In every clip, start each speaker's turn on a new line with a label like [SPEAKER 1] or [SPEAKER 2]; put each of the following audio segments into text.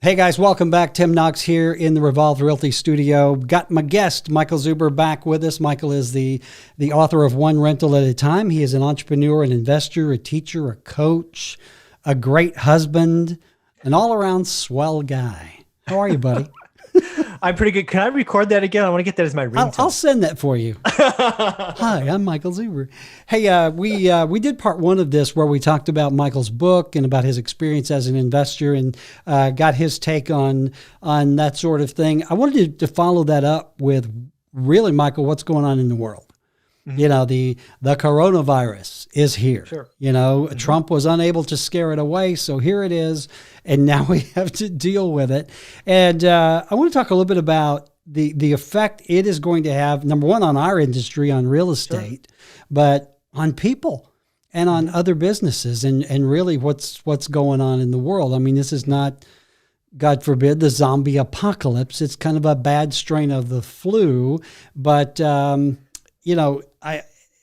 [SPEAKER 1] Hey guys, welcome back. Tim Knox here in the Revolve Realty Studio. Got my guest, Michael Zuber, back with us. Michael is the author of One Rental at a Time. He is an entrepreneur, an investor, a teacher, a coach, a great husband, an all-around swell guy. How are you, buddy?
[SPEAKER 2] I'm pretty good. Can I record that again? I want to get that as my ringtone.
[SPEAKER 1] I'll send that for you. Hi, I'm Michael Zuber. Hey, we did part one of this where we talked about Michael's book and about his experience as an investor and got his take on that sort of thing. I wanted to follow that up with really, Michael, what's going on in the world. Mm-hmm. You know, the coronavirus is here.
[SPEAKER 2] Sure.
[SPEAKER 1] You know, mm-hmm. Trump was unable to scare it away, so here it is, and now we have to deal with it. And I want to talk a little bit about the effect it is going to have, number one, on our industry, on real estate, sure. but on people and on other businesses and really what's going on in the world. I mean, this is not, God forbid, the zombie apocalypse. It's kind of a bad strain of the flu, but you know,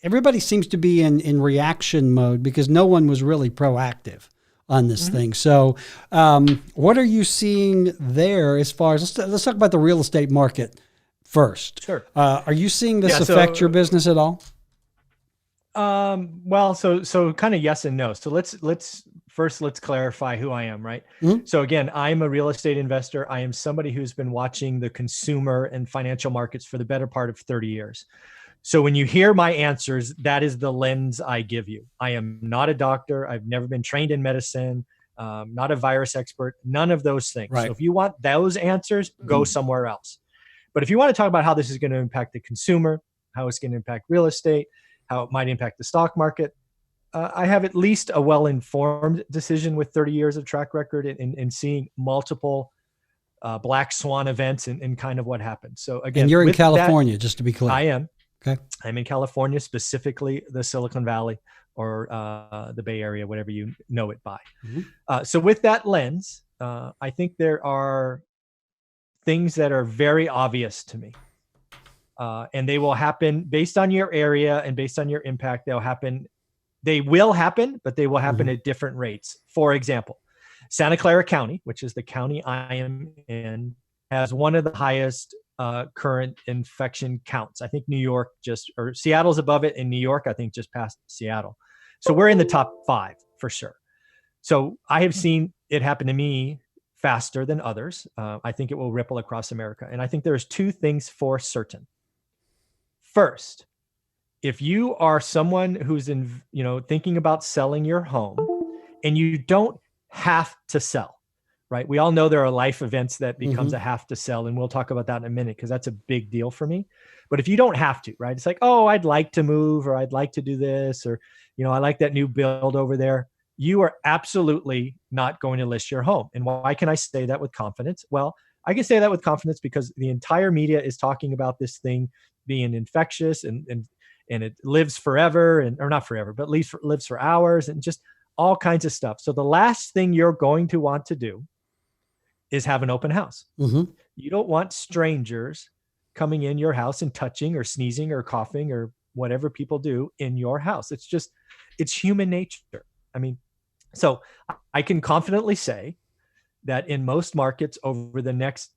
[SPEAKER 1] everybody seems to be in reaction mode because no one was really proactive on this mm-hmm. thing. So what are you seeing there as far as, let's talk about the real estate market first.
[SPEAKER 2] Sure.
[SPEAKER 1] Are you seeing this affect your business at all?
[SPEAKER 2] Well, so kind of yes and no. So let's clarify who I am, right? Mm-hmm. So again, I'm a real estate investor. I am somebody who's been watching the consumer and financial markets for the better part of 30 years. So when you hear my answers, that is the lens I give you. I am not a doctor. I've never been trained in medicine, not a virus expert, none of those things.
[SPEAKER 1] Right.
[SPEAKER 2] So if you want those answers, go somewhere else. But if you want to talk about how this is going to impact the consumer, how it's going to impact real estate, how it might impact the stock market, I have at least a well-informed decision with 30 years of track record in seeing multiple black swan events and kind of what happened. So again,
[SPEAKER 1] and you're in California, just to be clear.
[SPEAKER 2] I am.
[SPEAKER 1] Okay.
[SPEAKER 2] I'm in California, specifically the Silicon Valley or the Bay Area, whatever you know it by. Mm-hmm. So with that lens, I think there are things that are very obvious to me. And they will happen based on your area and based on your impact. They will happen, but they will happen mm-hmm. at different rates. For example, Santa Clara County, which is the county I am in, has one of the highest current infection counts. I think Seattle's above it, and New York, I think, just passed Seattle. So we're in the top 5 for sure. So I have seen it happen to me faster than others. I think it will ripple across America. And I think there's 2 things for certain. First, if you are someone who's thinking about selling your home and you don't have to sell, right? We all know there are life events that becomes a have to sell, and we'll talk about that in a minute because that's a big deal for me. But if you don't have to, right? It's like, oh, I'd like to move, or I'd like to do this, or, I like that new build over there. You are absolutely not going to list your home. And why can I say that with confidence? Well, I can say that with confidence because the entire media is talking about this thing being infectious and it lives forever, or not forever, but lives for hours and just all kinds of stuff. So the last thing you're going to want to do is have an open house. Mm-hmm. You don't want strangers coming in your house and touching or sneezing or coughing or whatever people do in your house. It's human nature. I mean, so I can confidently say that in most markets over the next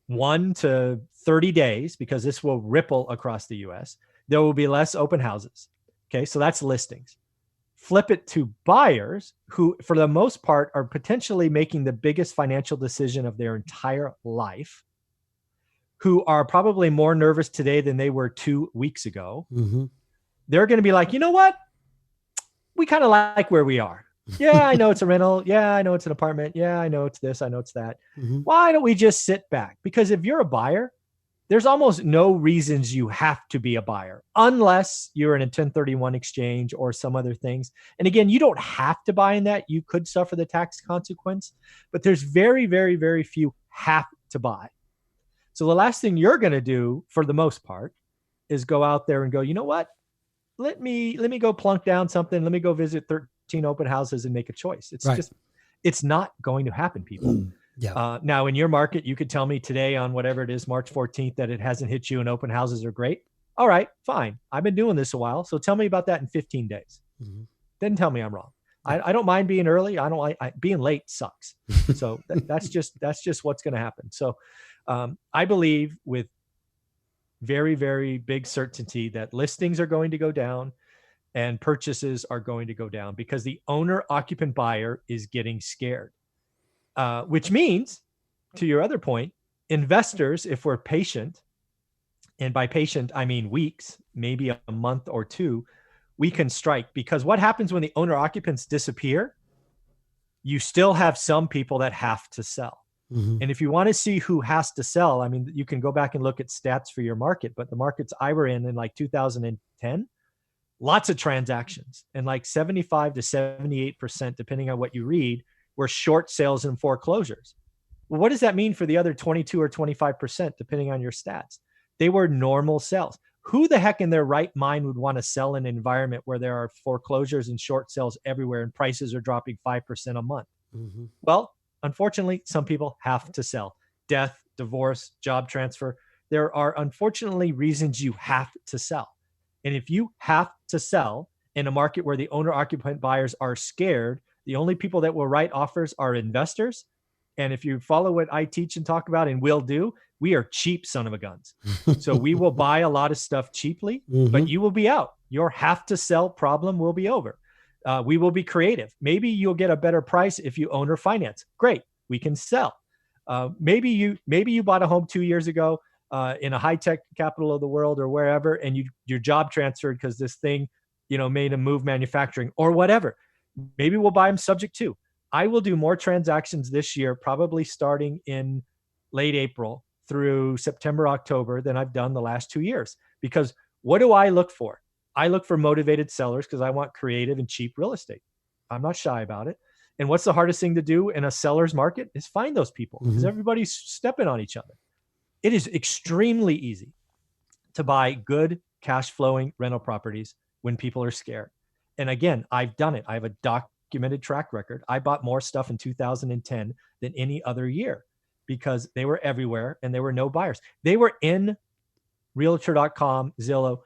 [SPEAKER 2] 1 to 30 days, because this will ripple across the US, there will be less open houses. Okay. So that's listings. Flip it to buyers who, for the most part, are potentially making the biggest financial decision of their entire life, who are probably more nervous today than they were 2 weeks ago. Mm-hmm. They're going to be like, you know what? We kind of like where we are. Yeah, I know it's a rental. Yeah, I know it's an apartment. Yeah, I know it's this. I know it's that. Mm-hmm. Why don't we just sit back? Because if you're a buyer, there's almost no reasons you have to be a buyer unless you're in a 1031 exchange or some other things. And again, you don't have to buy in that. You could suffer the tax consequence, but there's very, very, very few have to buy. So the last thing you're going to do for the most part is go out there and go, you know what? Let me go plunk down something. Let me go visit 13 open houses and make a choice. It's right. It's not going to happen, people. Yeah. Now in your market, you could tell me today on whatever it is, March 14th, that it hasn't hit you and open houses are great. All right, fine. I've been doing this a while. So tell me about that in 15 days. Mm-hmm. Then tell me I'm wrong. I don't mind being early. I don't like being late sucks. So that's just what's going to happen. So I believe with very, very big certainty that listings are going to go down and purchases are going to go down because the owner occupant buyer is getting scared, which means, to your other point, investors, if we're patient, and by patient, I mean weeks, maybe a month or two, we can strike. Because what happens when the owner occupants disappear? You still have some people that have to sell.
[SPEAKER 1] Mm-hmm.
[SPEAKER 2] And if you want to see who has to sell, I mean, you can go back and look at stats for your market, but the markets I were in like 2010, lots of transactions, and like 75 to 78%, depending on what you read, were short sales and foreclosures. Well, what does that mean for the other 22 or 25%, depending on your stats? They were normal sales. Who the heck in their right mind would want to sell in an environment where there are foreclosures and short sales everywhere and prices are dropping 5% a month?
[SPEAKER 1] Mm-hmm.
[SPEAKER 2] Well, unfortunately, some people have to sell. Death, divorce, job transfer. There are unfortunately reasons you have to sell. And if you have to sell in a market where the owner-occupant buyers are scared, the only people that will write offers are investors. And if you follow what I teach and talk about and will do, we are cheap son of a guns. So we will buy a lot of stuff cheaply, but you will be out. Your have to sell problem will be over. We will be creative. Maybe you'll get a better price if you own or finance. Great, we can sell. Maybe you bought a home 2 years ago in a high-tech capital of the world or wherever, and your job transferred because this thing, made a move manufacturing or whatever. Maybe we'll buy them subject to. I will do more transactions this year, probably starting in late April through September, October, than I've done the last 2 years. Because what do I look for? I look for motivated sellers because I want creative and cheap real estate. I'm not shy about it. And what's the hardest thing to do in a seller's market is find those people because everybody's stepping on each other. It is extremely easy to buy good cash flowing rental properties when people are scared. And again, I've done it. I have a documented track record. I bought more stuff in 2010 than any other year because they were everywhere and there were no buyers. They were in Realtor.com, Zillow,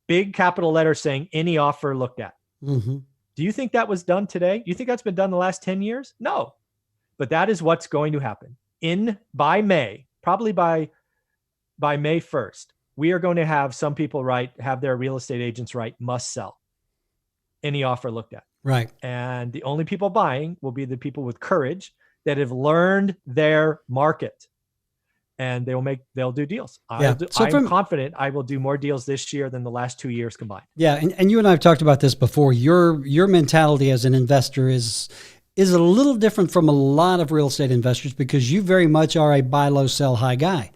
[SPEAKER 2] big capital letters saying any offer looked at.
[SPEAKER 1] Mm-hmm.
[SPEAKER 2] Do you think that was done today? Do you think that's been done the last 10 years? No. But that is what's going to happen. By May, probably by May 1st, we are going to have some people have their real estate agents must sell. Any offer looked at.
[SPEAKER 1] Right.
[SPEAKER 2] And the only people buying will be the people with courage that have learned their market. And they'll do deals.
[SPEAKER 1] Yeah.
[SPEAKER 2] I'm confident I will do more deals this year than the last 2 years combined.
[SPEAKER 1] Yeah. And you and I have talked about this before. Your mentality as an investor is a little different from a lot of real estate investors because you very much are a buy low, sell high guy.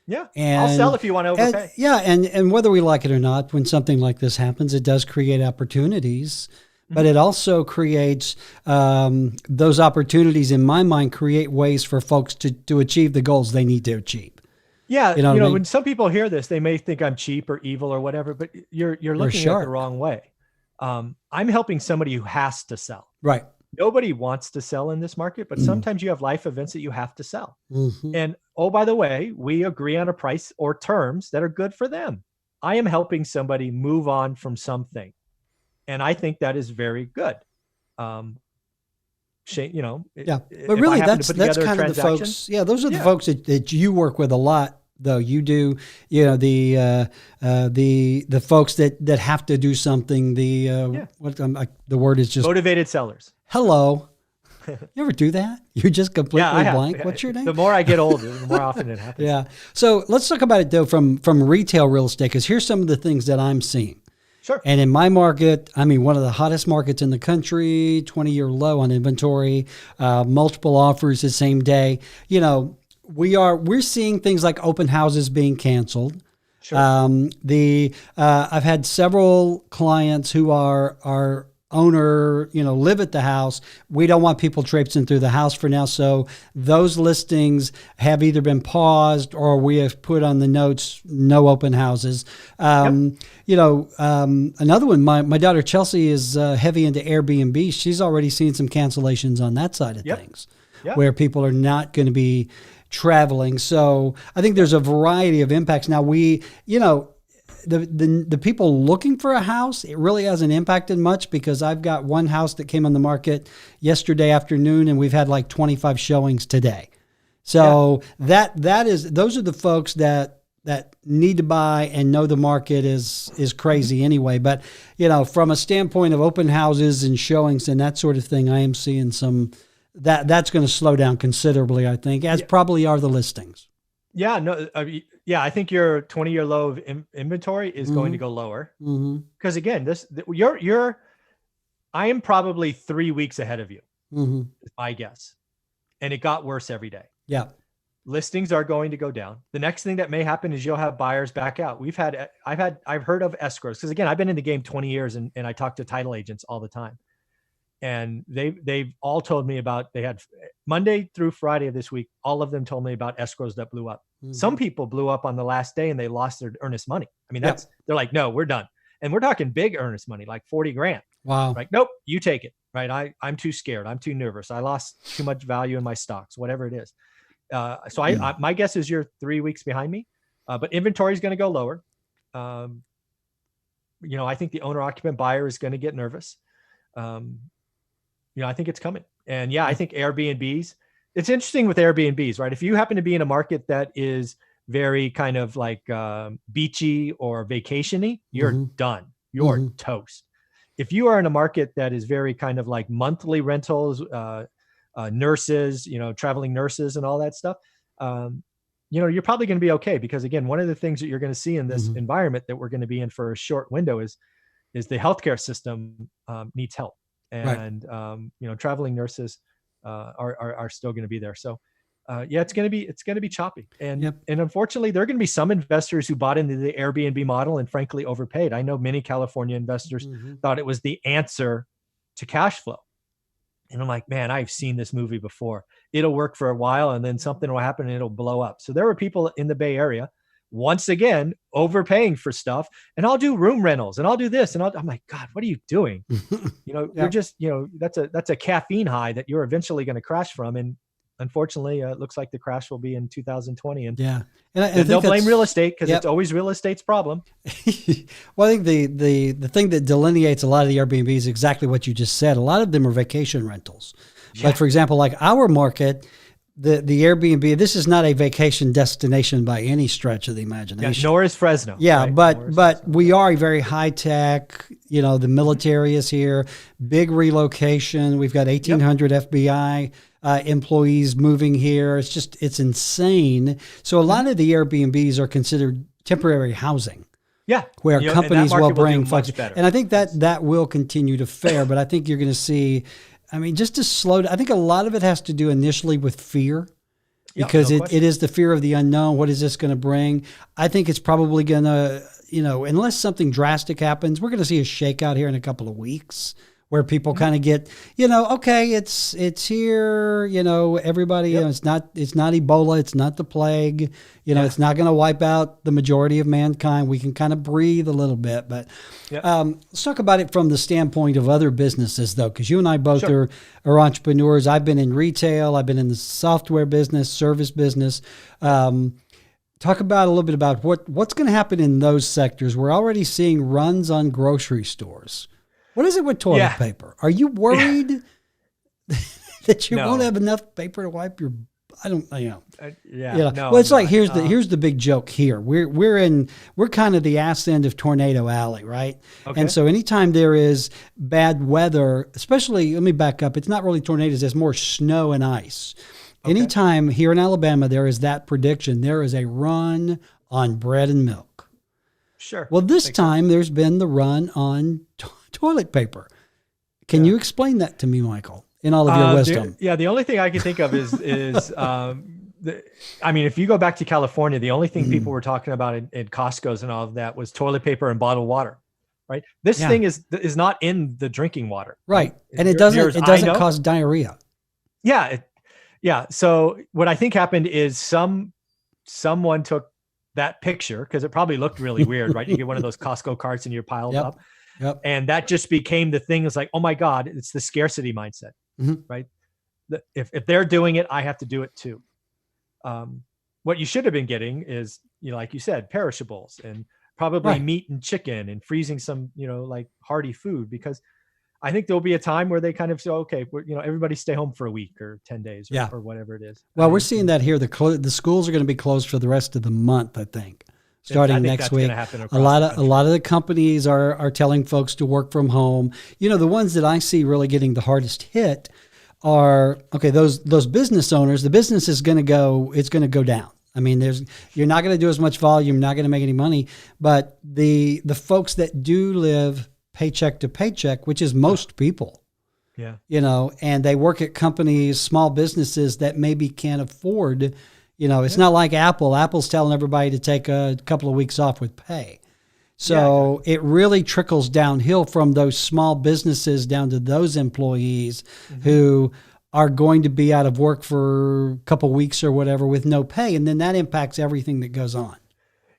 [SPEAKER 2] Yeah. I'll sell if you want to overpay.
[SPEAKER 1] And whether we like it or not, when something like this happens, it does create opportunities. But it also creates those opportunities, in my mind, create ways for folks to achieve the goals they need to achieve.
[SPEAKER 2] Yeah, when some people hear this, they may think I'm cheap or evil or whatever, but you're looking at it the wrong way. I'm helping somebody who has to sell.
[SPEAKER 1] Right.
[SPEAKER 2] Nobody wants to sell in this market, but sometimes you have life events that you have to sell.
[SPEAKER 1] Mm-hmm.
[SPEAKER 2] And by the way, we agree on a price or terms that are good for them. I am helping somebody move on from something. And I think that is very good.
[SPEAKER 1] But really that's kind of the folks. Yeah. Those are the folks that you work with a lot, though. You do, the folks that have to do something, the word is just
[SPEAKER 2] motivated sellers.
[SPEAKER 1] Hello. You ever do that? You're just completely blank. What's your name?
[SPEAKER 2] The more I get older, the more often it happens.
[SPEAKER 1] Yeah. So let's talk about it though, from retail real estate, because here's some of the things that I'm seeing.
[SPEAKER 2] Sure.
[SPEAKER 1] And in my market, one of the hottest markets in the country, 20-year low on inventory, multiple offers the same day. We're seeing things like open houses being canceled.
[SPEAKER 2] Sure.
[SPEAKER 1] I've had several clients who are owner, live at the house. We don't want people traipsing through the house for now. So those listings have either been paused or we have put on the notes, no open houses. Another one, my daughter Chelsea is heavy into Airbnb. She's already seen some cancellations on that side of things where people are not going to be traveling. So I think there's a variety of impacts. Now the people looking for a house, it really hasn't impacted much because I've got one house that came on the market yesterday afternoon and we've had like 25 showings today. So those are the folks that need to buy and know the market is crazy anyway. But, from a standpoint of open houses and showings and that sort of thing, I am seeing that's going to slow down considerably, I think, as probably are the listings.
[SPEAKER 2] Yeah, no, I think your 20-year low of inventory is going to go lower. Because again, I am probably 3 weeks ahead of you, is my guess. And it got worse every day.
[SPEAKER 1] Yeah.
[SPEAKER 2] Listings are going to go down. The next thing that may happen is you'll have buyers back out. I've heard of escrows because again, I've been in the game 20 years and I talk to title agents all the time. And they've all told me about, they had Monday through Friday of this week, all of them told me about escrows that blew up. Some people blew up on the last day and they lost their earnest money. I mean, they're like, no, we're done. And we're talking big earnest money, like 40 grand.
[SPEAKER 1] Wow.
[SPEAKER 2] Like, nope, you take it. Right. I'm too scared. I'm too nervous. I lost too much value in my stocks, whatever it is. So my guess is you're 3 weeks behind me, but inventory is going to go lower. I think the owner occupant buyer is going to get nervous. I think it's coming. And I think Airbnbs, it's interesting with Airbnbs, right? If you happen to be in a market that is very kind of like beachy or vacation-y, you're done. You're toast. If you are in a market that is very kind of like monthly rentals, nurses, traveling nurses and all that stuff, you're probably going to be okay. Because again, one of the things that you're going to see in this environment that we're going to be in for a short window is the healthcare system needs help. And, traveling nurses are still going to be there. So it's going to be choppy. And unfortunately, there are going to be some investors who bought into the Airbnb model and frankly overpaid. I know many California investors thought it was the answer to cash flow. And I'm like, man, I've seen this movie before. It'll work for a while and then something will happen and it'll blow up. So there were people in the Bay Area, once again, overpaying for stuff. And I'll do room rentals and I'll do this. And I'm like, God, what are you doing? You're just, that's a caffeine high that you're eventually going to crash from. And unfortunately, it looks like the crash will be in 2020. And and they'll blame real estate because it's always real estate's problem.
[SPEAKER 1] Well, I think the thing that delineates a lot of the Airbnb is exactly what you just said. A lot of them are vacation rentals. Like, for example, like our market, the Airbnb, this is not a vacation destination by any stretch of the imagination.
[SPEAKER 2] Nor is Fresno.
[SPEAKER 1] Yeah, right? but we are a very high tech, the military is here, big relocation. We've got 1,800 FBI employees moving here. It's insane. So a lot of the Airbnbs are considered temporary housing.
[SPEAKER 2] Yeah.
[SPEAKER 1] Where companies will bring folks.
[SPEAKER 2] Better.
[SPEAKER 1] And I think that will continue to fare, but I think you're going to see, just to slow down. I think a lot of it has to do initially with fear because it is the fear of the unknown. What is this going to bring? I think it's probably going to, unless something drastic happens, we're going to see a shakeout here in a couple of weeks where people kind of get, okay, it's here, everybody, it's not Ebola, it's not the plague, it's not going to wipe out the majority of mankind. We can kind of breathe a little bit, but let's talk about it from the standpoint of other businesses though, because you and I both are entrepreneurs. I've been in retail, I've been in the software business, service business. Talk about a little bit about what's going to happen in those sectors. We're already seeing runs on grocery stores. What is it with toilet paper? Are you worried that you won't have enough paper to wipe your? I don't. No, well, it's like here's the big joke here. We're kind of the ass end of Tornado Alley, right? Okay. And so anytime there is bad weather, especially, let me back up. It's not really tornadoes. There's more snow and ice. Okay. Anytime here in Alabama there is that prediction, there is a run on bread and milk.
[SPEAKER 2] Sure.
[SPEAKER 1] Well, this time there's been the run on toilet paper. Can you explain that to me, Michael, in all of your wisdom?
[SPEAKER 2] The only thing I can think of is if you go back to California, the only thing people were talking about in Costco's and all of that was toilet paper and bottled water, right? This thing is not in the drinking water.
[SPEAKER 1] Right. And it doesn't cause diarrhea.
[SPEAKER 2] Yeah. So what I think happened is someone took that picture because it probably looked really weird, right? You get one of those Costco carts and you're piled up. Yep. And that just became the thing. It's like, oh my God, it's the scarcity mindset, right? If they're doing it, I have to do it too. What you should have been getting is, like you said, perishables and probably
[SPEAKER 1] Right.
[SPEAKER 2] meat and chicken, and freezing some, like hearty food, because I think there'll be a time where they kind of say, okay, everybody stay home for a week or 10 days
[SPEAKER 1] Yeah.
[SPEAKER 2] or whatever it is.
[SPEAKER 1] Well, we're seeing that here. The schools are going to be closed for the rest of the month, I think, starting
[SPEAKER 2] I think
[SPEAKER 1] next
[SPEAKER 2] that's
[SPEAKER 1] week.
[SPEAKER 2] going to happen
[SPEAKER 1] A
[SPEAKER 2] across
[SPEAKER 1] lot
[SPEAKER 2] the
[SPEAKER 1] of
[SPEAKER 2] country.
[SPEAKER 1] the companies are telling folks to work from home. The ones that I see really getting the hardest hit are, okay, those business owners. The business is going to go. It's going to go down. I mean, you're not going to do as much volume, not going to make any money. But the folks that do live paycheck to paycheck, which is most people,
[SPEAKER 2] Yeah.
[SPEAKER 1] And they work at companies, small businesses that maybe can't afford, it's not like Apple. Apple's telling everybody to take a couple of weeks off with pay. So it really trickles downhill from those small businesses down to those employees who are going to be out of work for a couple of weeks or whatever with no pay. And then that impacts everything that goes on.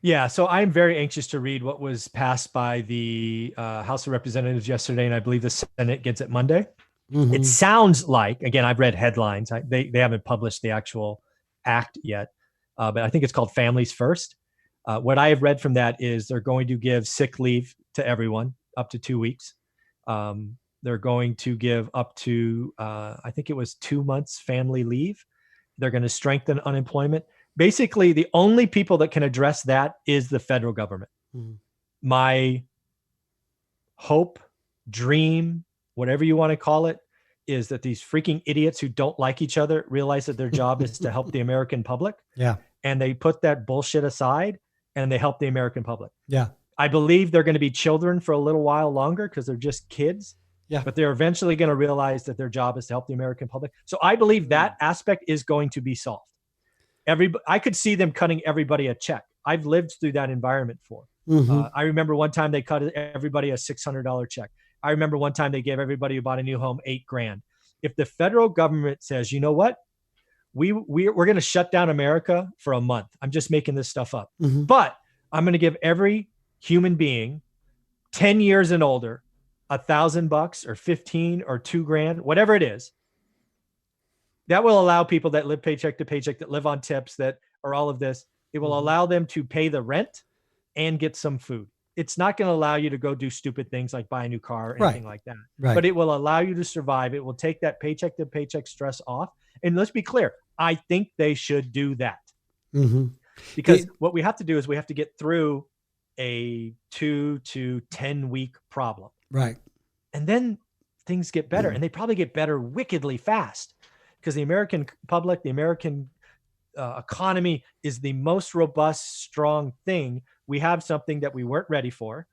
[SPEAKER 2] Yeah, so I'm very anxious to read what was passed by the House of Representatives yesterday, and I believe the Senate gets it Monday.
[SPEAKER 1] Mm-hmm.
[SPEAKER 2] It sounds like, again, I've read headlines. They haven't published the actual act yet, but I think it's called Families First. What I have read from that is they're going to give sick leave to everyone up to 2 weeks. They're going to give up to, I think it was 2 months family leave. They're going to strengthen unemployment. Basically, the only people that can address that is the federal government. Mm-hmm. My hope, dream, whatever you want to call it, is that these freaking idiots who don't like each other realize that their job is to help the American public.
[SPEAKER 1] Yeah.
[SPEAKER 2] And they put that bullshit aside and they help the American public.
[SPEAKER 1] Yeah.
[SPEAKER 2] I believe they're going to be children for a little while longer because they're just kids.
[SPEAKER 1] Yeah.
[SPEAKER 2] But they're eventually going to realize that their job is to help the American public. So I believe that aspect is going to be solved. I could see them cutting everybody a check. I've lived through that environment before. Mm-hmm. I remember one time they cut everybody a $600 check. I remember one time they gave everybody who bought a new home $8,000. If the federal government says, you know what, we're going to shut down America for a month. I'm just making this stuff up. Mm-hmm. But I'm going to give every human being 10 years and older $1,000 or 15 or $2,000, whatever it is. That will allow people that live paycheck to paycheck, that live on tips, that are all of this. It will allow them to pay the rent and get some food. It's not going to allow you to go do stupid things like buy a new car or anything like that. Right. But it will allow you to survive. It will take that paycheck to paycheck stress off. And let's be clear, I think they should do that. Mm-hmm. Because what we have to do is we have to get through a 2 to 10 week problem.
[SPEAKER 1] Right.
[SPEAKER 2] And then things get better. And they probably get better wickedly fast. Because the American public, the American economy is the most robust, strong thing. We have something that we weren't ready for,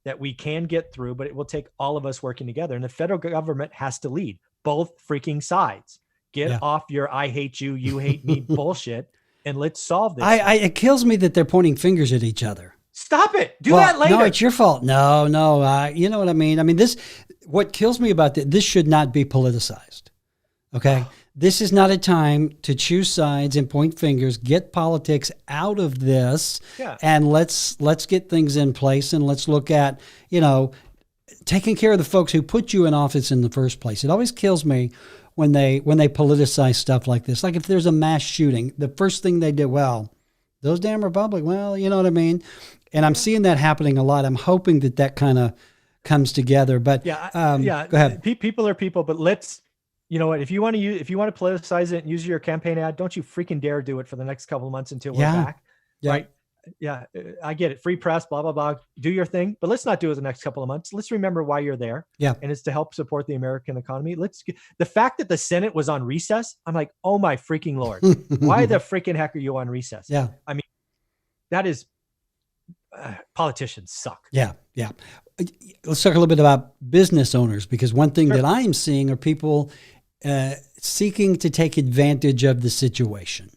[SPEAKER 2] that we can get through, but it will take all of us working together. And the federal government has to lead both freaking sides. Get off your I hate you, you hate me bullshit, and let's solve this.
[SPEAKER 1] It kills me that they're pointing fingers at each other.
[SPEAKER 2] Stop it. Do that later.
[SPEAKER 1] No, it's your fault. No. You know what I mean? I mean, what kills me about this should not be politicized. Okay. This is not a time to choose sides and point fingers. Get politics out of this, and let's get things in place, and let's look at, taking care of the folks who put you in office in the first place. It always kills me when they politicize stuff like this. Like if there's a mass shooting, the first thing they do, well, those damn Republicans, well, you know what I mean? And I'm seeing that happening a lot. I'm hoping that kind of comes together. But go ahead.
[SPEAKER 2] People are people, but let's. You know what? If you want to politicize it and use your campaign ad, don't you freaking dare do it for the next couple of months until we're back. Yeah. Right? Yeah, I get it. Free press, blah, blah, blah. Do your thing, but let's not do it the next couple of months. Let's remember why you're there.
[SPEAKER 1] Yeah.
[SPEAKER 2] And it's to help support the American economy. The fact that the Senate was on recess, I'm like, oh my freaking Lord. Why the freaking heck are you on recess?
[SPEAKER 1] Yeah.
[SPEAKER 2] I mean, that is, politicians suck.
[SPEAKER 1] Yeah. Yeah. Let's talk a little bit about business owners, because one thing that I am seeing are people seeking to take advantage of the situation.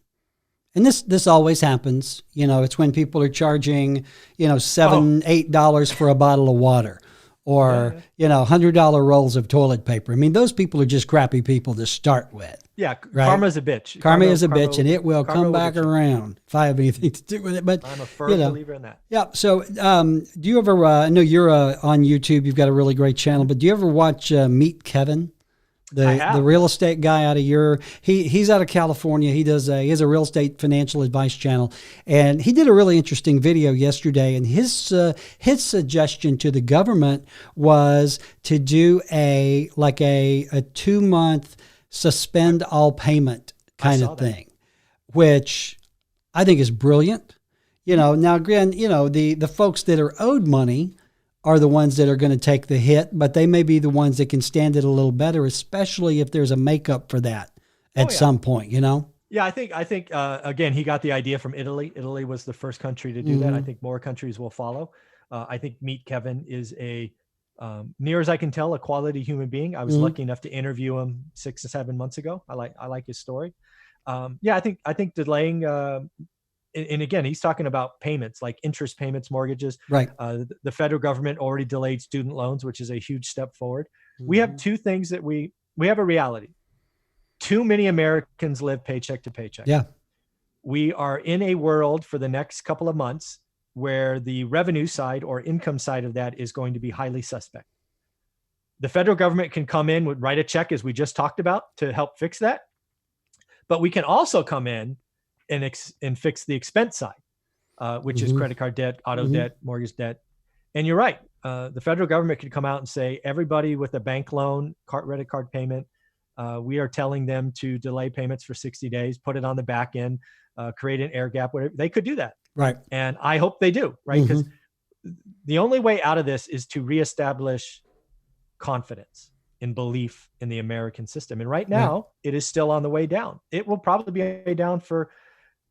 [SPEAKER 1] And this always happens. It's when people are charging, $7-8 for a bottle of water, or, $100 rolls of toilet paper. I mean, those people are just crappy people to start with.
[SPEAKER 2] Yeah. Right? Karma's a bitch.
[SPEAKER 1] Karma is a bitch, and it will come back around if I have anything to do with it. But
[SPEAKER 2] I'm a firm believer in that.
[SPEAKER 1] Yeah. So do you ever, I know you're on YouTube, you've got a really great channel, but do you ever watch Meet Kevin? the real estate guy out of he's out of California. He has a real estate financial advice channel, and he did a really interesting video yesterday. And his suggestion to the government was to do a 2-month suspend all payment kind of thing, which I think is brilliant. Now again, the folks that are owed money are the ones that are going to take the hit, but they may be the ones that can stand it a little better, especially if there's a makeup for that at some point,
[SPEAKER 2] Yeah, I think again, he got the idea from Italy. Italy was the first country to do that. I think more countries will follow. I think Meet Kevin is near as I can tell, a quality human being. I was lucky enough to interview him 6 or 7 months ago. I like his story. I think delaying, and again, he's talking about payments, like interest payments, mortgages.
[SPEAKER 1] Right.
[SPEAKER 2] The federal government already delayed student loans, which is a huge step forward. We have two things that we have a reality. Too many Americans live paycheck to paycheck.
[SPEAKER 1] Yeah.
[SPEAKER 2] We are in a world for the next couple of months where the revenue side or income side of that is going to be highly suspect. The federal government can come in, write a check, as we just talked about, to help fix that. But we can also come in and fix the expense side, which is credit card debt, auto debt, mortgage debt. And you're right. The federal government could come out and say, everybody with a bank loan, credit card payment, we are telling them to delay payments for 60 days, put it on the back end, create an air gap, whatever. They could do that.
[SPEAKER 1] Right.
[SPEAKER 2] And I hope they do, right? Because the only way out of this is to reestablish confidence and belief in the American system. And right now, it is still on the way down. It will probably be down for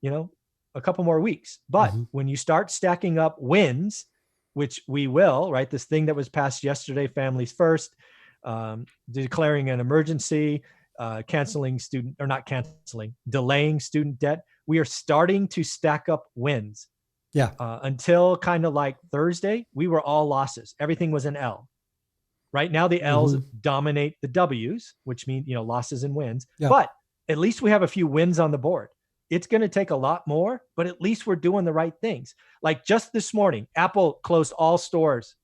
[SPEAKER 2] a couple more weeks. But when you start stacking up wins, which we will, right? This thing that was passed yesterday, Families First, declaring an emergency, delaying student debt. We are starting to stack up wins.
[SPEAKER 1] Yeah.
[SPEAKER 2] Until kind of like Thursday, we were all losses. Everything was an L. Right now, the L's dominate the W's, which mean, losses and wins. Yeah. But at least we have a few wins on the board. It's going to take a lot more, but at least we're doing the right things. Like just this morning, Apple closed all stores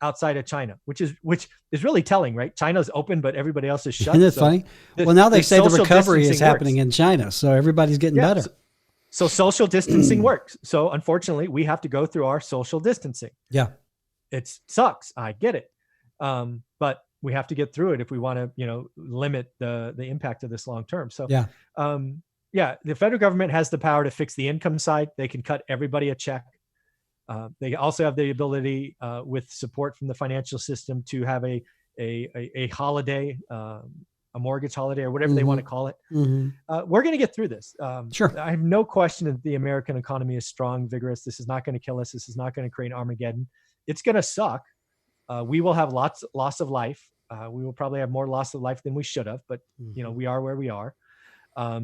[SPEAKER 2] outside of China, which is really telling, right? China's open, but everybody else is shut.
[SPEAKER 1] Isn't it funny? Well, now they say the recovery is happening in China, so everybody's getting better.
[SPEAKER 2] So social distancing works. So unfortunately, we have to go through our social distancing.
[SPEAKER 1] Yeah.
[SPEAKER 2] It sucks. I get it. But we have to get through it if we want to, limit the impact of this long term. So the federal government has the power to fix the income side. They can cut everybody a check. They also have the ability, with support from the financial system, to have a holiday, a mortgage holiday, or whatever they want to call it. We're going to get through this.
[SPEAKER 1] Sure.
[SPEAKER 2] I have no question that the American economy is strong, vigorous. This is not going to kill us. This is not going to create Armageddon. It's going to suck. We will have loss of life. We will probably have more loss of life than we should have, but we are where we are. I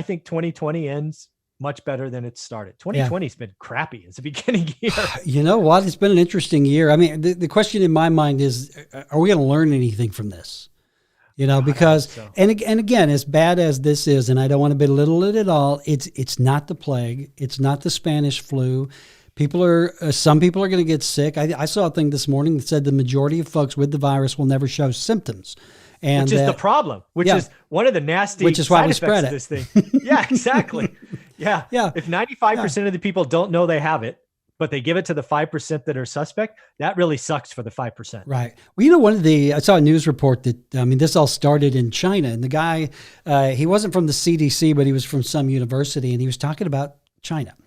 [SPEAKER 2] think 2020 ends much better than it started. 2020 has been crappy as a beginning year.
[SPEAKER 1] You know what? It's been an interesting year. I mean, the question in my mind is, are we going to learn anything from this? Because, and again, as bad as this is, and I don't want to belittle it at all, it's not the plague. It's not the Spanish flu. Some people are going to get sick. I saw a thing this morning that said the majority of folks with the virus will never show symptoms.
[SPEAKER 2] Which is the problem, which is one of the nasty
[SPEAKER 1] which is why we
[SPEAKER 2] side
[SPEAKER 1] spread
[SPEAKER 2] effects
[SPEAKER 1] it.
[SPEAKER 2] of this thing. Yeah, exactly. Yeah. If 95% of the people don't know they have it, but they give it to the 5% that are suspect, that really sucks for the 5%.
[SPEAKER 1] Right. Well, I saw a news report that, this all started in China, and the guy, he wasn't from the CDC, but he was from some university, and he was talking about China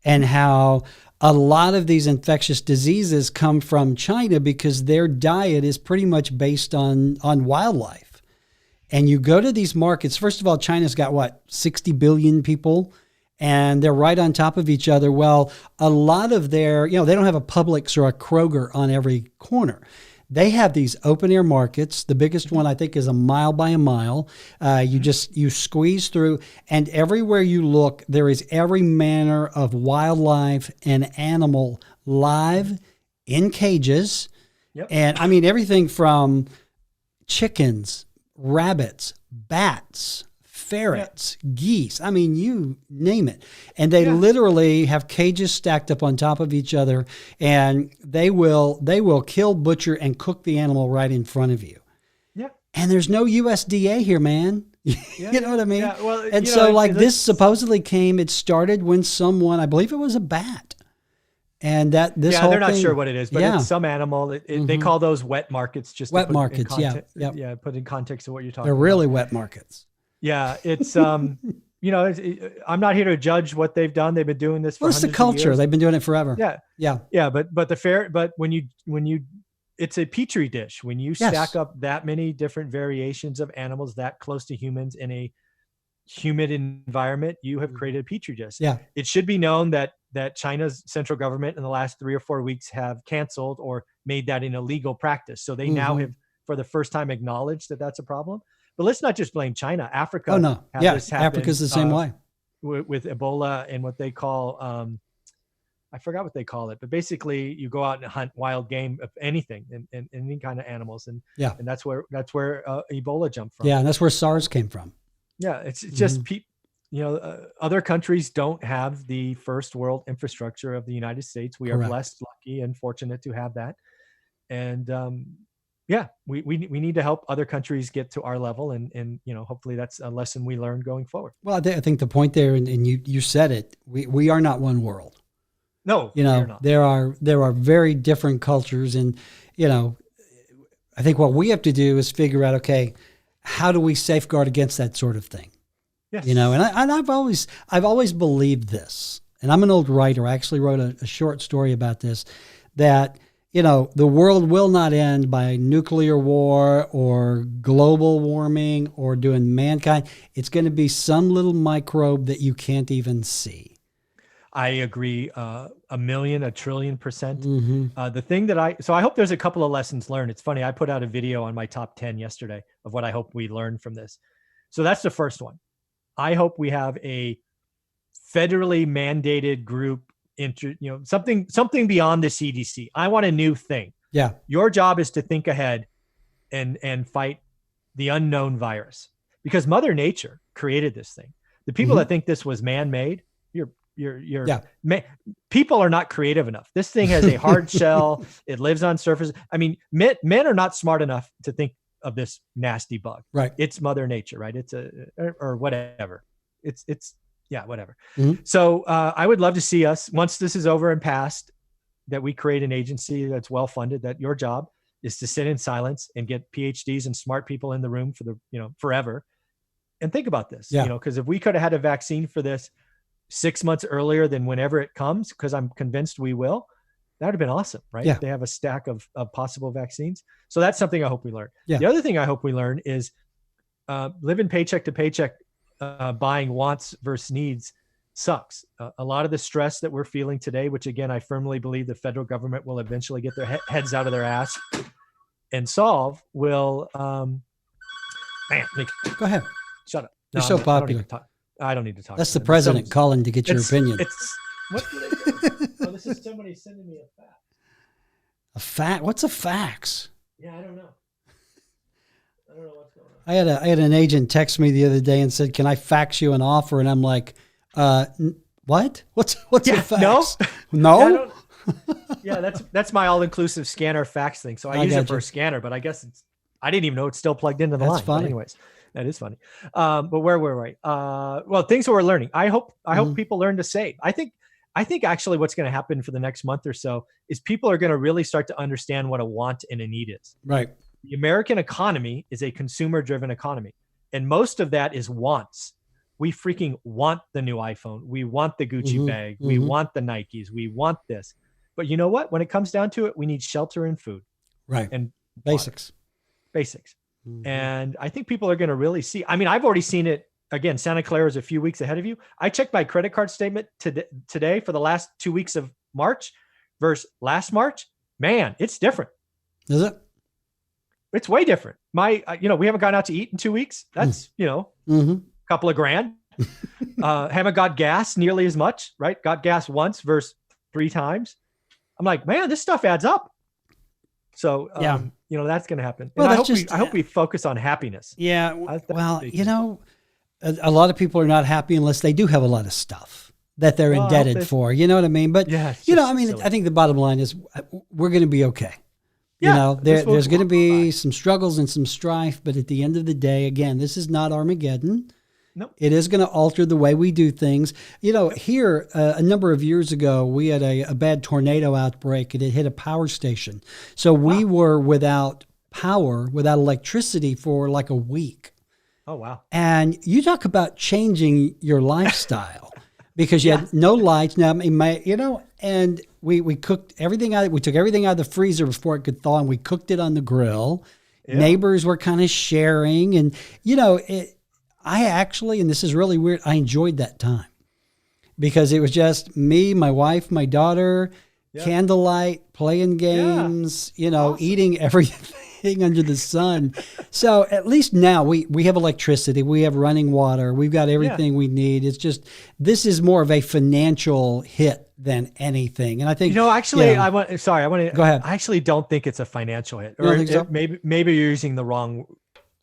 [SPEAKER 1] and how a lot of these infectious diseases come from China because their diet is pretty much based on wildlife. And you go to these markets, first of all, China's got 60 billion people, and they're right on top of each other. Well, a lot of they don't have a Publix or a Kroger on every corner. They have these open air markets. The biggest one, I think, is a mile by a mile. You squeeze through, and everywhere you look, there is every manner of wildlife and animal live in cages.
[SPEAKER 2] Yep.
[SPEAKER 1] And everything from chickens, rabbits, bats, ferrets, geese. You name it. And they literally have cages stacked up on top of each other, and they will kill, butcher, and cook the animal right in front of you. and there's no USDA here, man.
[SPEAKER 2] Yeah,
[SPEAKER 1] You know what I mean?
[SPEAKER 2] Yeah, well,
[SPEAKER 1] And
[SPEAKER 2] you
[SPEAKER 1] so
[SPEAKER 2] know,
[SPEAKER 1] like this supposedly it started when someone, I believe it was a bat. And that this whole
[SPEAKER 2] they're not
[SPEAKER 1] thing,
[SPEAKER 2] sure what it is, but it's some animal. They call those wet markets, just
[SPEAKER 1] wet
[SPEAKER 2] to put
[SPEAKER 1] markets.
[SPEAKER 2] in
[SPEAKER 1] Yeah. Yep.
[SPEAKER 2] yeah, put in context of what you're talking
[SPEAKER 1] They're
[SPEAKER 2] about.
[SPEAKER 1] really wet markets.
[SPEAKER 2] Yeah, it's you know, I'm not here to judge what they've done. They've been doing this for
[SPEAKER 1] Well, it's the
[SPEAKER 2] hundreds of
[SPEAKER 1] culture.
[SPEAKER 2] years.
[SPEAKER 1] They've been doing it forever.
[SPEAKER 2] Yeah,
[SPEAKER 1] Yeah.
[SPEAKER 2] yeah, but when you it's a petri dish. When you stack up that many different variations of animals that close to humans in a humid environment, you have created a petri dish.
[SPEAKER 1] Yeah.
[SPEAKER 2] It should be known that China's central government in the last 3 or 4 weeks have canceled or made that an illegal practice. So they now have, for the first time, acknowledged that that's a problem. But let's not just blame China. Africa.
[SPEAKER 1] Oh no.
[SPEAKER 2] Had this happen,
[SPEAKER 1] Africa's the same way.
[SPEAKER 2] With Ebola and what they call, I forgot what they call it, but basically you go out and hunt wild game of anything and any kind of animals. And that's where Ebola jumped from.
[SPEAKER 1] Yeah. And that's where SARS came from.
[SPEAKER 2] Yeah. It's just other countries don't have the first world infrastructure of the United States. We are blessed, lucky, and fortunate to have that. And we need to help other countries get to our level, and hopefully that's a lesson we learn going forward.
[SPEAKER 1] Well, I think the point there, and you said it, we are not one world.
[SPEAKER 2] No,
[SPEAKER 1] there are very different cultures, and I think what we have to do is figure out, okay, how do we safeguard against that sort of thing?
[SPEAKER 2] Yes.
[SPEAKER 1] And I've always believed this, and I'm an old writer. I actually wrote a short story about this, that the world will not end by nuclear war or global warming or doing mankind. It's going to be some little microbe that you can't even see.
[SPEAKER 2] I agree, a trillion percent. The thing that I hope there's a couple of lessons learned. It's funny, I put out a video on my top 10 yesterday of what I hope we learn from this. So that's the first one. I hope we have a federally mandated group, something beyond the CDC. I want a new thing.
[SPEAKER 1] Yeah. Your
[SPEAKER 2] job is to think ahead and fight the unknown virus, because Mother Nature created this thing. The people that think this was man-made, people are not creative enough. This thing has a hard shell. It lives on surface. I mean, men are not smart enough to think of this nasty bug.
[SPEAKER 1] Right.
[SPEAKER 2] It's Mother Nature, right? It's or whatever. It's whatever. So I would love to see us, once this is over and passed, that we create an agency that's well funded, that your job is to sit in silence and get PhDs and smart people in the room for forever, and think about this. Because if we could have had a vaccine for this 6 months earlier than whenever it comes, because I'm convinced we will, that would have been awesome, right?
[SPEAKER 1] Yeah.
[SPEAKER 2] They have a stack of possible vaccines. So that's something I hope we learn.
[SPEAKER 1] Yeah.
[SPEAKER 2] The other thing I hope we learn is living paycheck to paycheck, buying wants versus needs sucks. A lot of the stress that we're feeling today, which again, I firmly believe the federal government will eventually get their heads out of their ass and solve, will,
[SPEAKER 1] go ahead.
[SPEAKER 2] Shut up.
[SPEAKER 1] You're so popular.
[SPEAKER 2] I don't need to talk.
[SPEAKER 1] That's the president calling to get your opinion.
[SPEAKER 2] What did I do? Oh, this is somebody sending me a fax.
[SPEAKER 1] A fax? What's a fax?
[SPEAKER 2] Yeah, I don't know. I don't know what's going on.
[SPEAKER 1] I had an agent text me the other day and said, "Can I fax you an offer?" And I'm like, "What? What's a fax?" No.
[SPEAKER 2] Yeah, that's my all-inclusive scanner fax thing. So I use it for a scanner, but I guess I didn't even know it's still plugged into the line.
[SPEAKER 1] That's funny.
[SPEAKER 2] But anyways. That is funny. But where were we? Well, things that we're learning. I hope people learn to save. I think actually what's going to happen for the next month or so is people are going to really start to understand what a want and a need is.
[SPEAKER 1] Right.
[SPEAKER 2] The American economy is a consumer-driven economy, and most of that is wants. We freaking want the new iPhone. We want the Gucci bag. We want the Nikes. We want this. But you know what? When it comes down to it, we need shelter and food.
[SPEAKER 1] Right.
[SPEAKER 2] And
[SPEAKER 1] basics.
[SPEAKER 2] Basics. And I think people are going to really see. I mean, I've already seen it. Again, Santa Clara is a few weeks ahead of you. I checked my credit card statement today for the last 2 weeks of March versus last March. Man, it's different.
[SPEAKER 1] Is it?
[SPEAKER 2] It's way different. We haven't gone out to eat in 2 weeks. That's, a couple of grand. Haven't got gas nearly as much, right? Got gas once versus 3 times. I'm like, man, this stuff adds up. So, that's going to happen.
[SPEAKER 1] Well,
[SPEAKER 2] and I hope we focus on happiness.
[SPEAKER 1] Yeah. Well, a lot of people are not happy unless they do have a lot of stuff that they're indebted for. You know what I mean? But,
[SPEAKER 2] yeah,
[SPEAKER 1] I think the bottom line is we're going to be okay. You know, there's going to be some struggles and some strife, but at the end of the day, again, this is not Armageddon.
[SPEAKER 2] Nope.
[SPEAKER 1] It is going to alter the way we do things. You know, here a number of years ago, we had a bad tornado outbreak, and it hit a power station. So we were without power, without electricity for like a week.
[SPEAKER 2] Oh, wow.
[SPEAKER 1] And you talk about changing your lifestyle because you had no lights. Now, you know, and we cooked everything out. We took everything out of the freezer before it could thaw, and we cooked it on the grill. Yeah. Neighbors were kind of sharing, and, you know, I actually, and this is really weird, I enjoyed that time because it was just me, my wife, my daughter, candlelight, playing games, you know, eating everything under the sun. So at least now we have electricity, we have running water, we've got everything we need. It's just, this is more of a financial hit than anything. And I think,
[SPEAKER 2] you know, actually,
[SPEAKER 1] I
[SPEAKER 2] want to
[SPEAKER 1] go ahead.
[SPEAKER 2] I actually don't think it's a financial hit.
[SPEAKER 1] You don't think so?
[SPEAKER 2] Maybe you're using the wrong.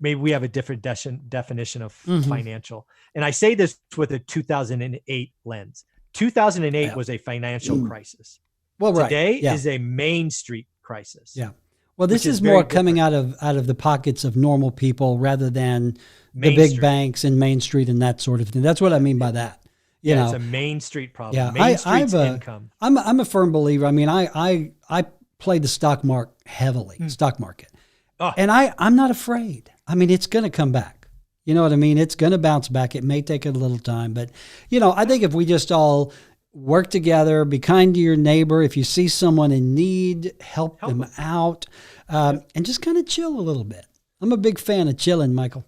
[SPEAKER 2] Maybe we have a different definition of financial. And I say this with a 2008 lens. 2008 was a financial crisis.
[SPEAKER 1] Well,
[SPEAKER 2] today is a Main Street crisis.
[SPEAKER 1] Yeah. Well, this is more coming out of the pockets of normal people rather than the big banks and Main Street and that sort of thing. That's what I mean by that. You know,
[SPEAKER 2] it's a Main Street problem.
[SPEAKER 1] Yeah,
[SPEAKER 2] Main Street's income.
[SPEAKER 1] I'm a firm believer. I mean, I play the stock market heavily, stock market. Oh. And I'm not afraid. I mean, it's going to come back. You know what I mean? It's going to bounce back. It may take a little time, but, you know, I think if we just all work together, be kind to your neighbor. If you see someone in need, help them out, and just kind of chill a little bit. I'm a big fan of chilling, Michael.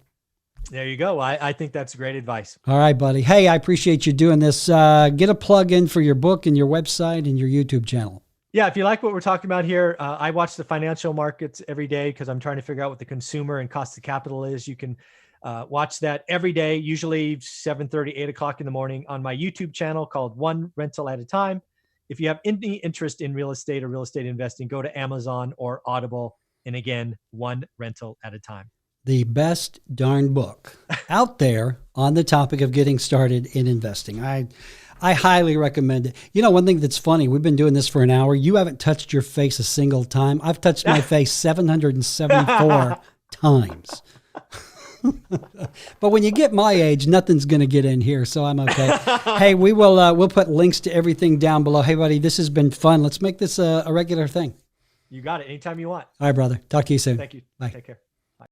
[SPEAKER 2] There you go. I think that's great advice.
[SPEAKER 1] All right, buddy. Hey, I appreciate you doing this. Get a plug in for your book and your website and your YouTube channel.
[SPEAKER 2] Yeah, if you like what we're talking about here, I watch the financial markets every day because I'm trying to figure out what the consumer and cost of capital is. You can watch that every day, usually 7:30, 8 o'clock in the morning on my YouTube channel called One Rental at a Time. If you have any interest in real estate or real estate investing, go to Amazon or Audible. And again, One Rental at a Time.
[SPEAKER 1] The best darn book out there on the topic of getting started in investing. I highly recommend it. You know, one thing that's funny, we've been doing this for an hour. You haven't touched your face a single time. I've touched my face 774 times. But when you get my age, nothing's going to get in here, so I'm okay. Hey, we'll put links to everything down below. Hey, buddy, this has been fun. Let's make this a regular thing.
[SPEAKER 2] You got it. Anytime you want.
[SPEAKER 1] All right, brother. Talk to you soon.
[SPEAKER 2] Thank you.
[SPEAKER 1] Bye.
[SPEAKER 2] Take care.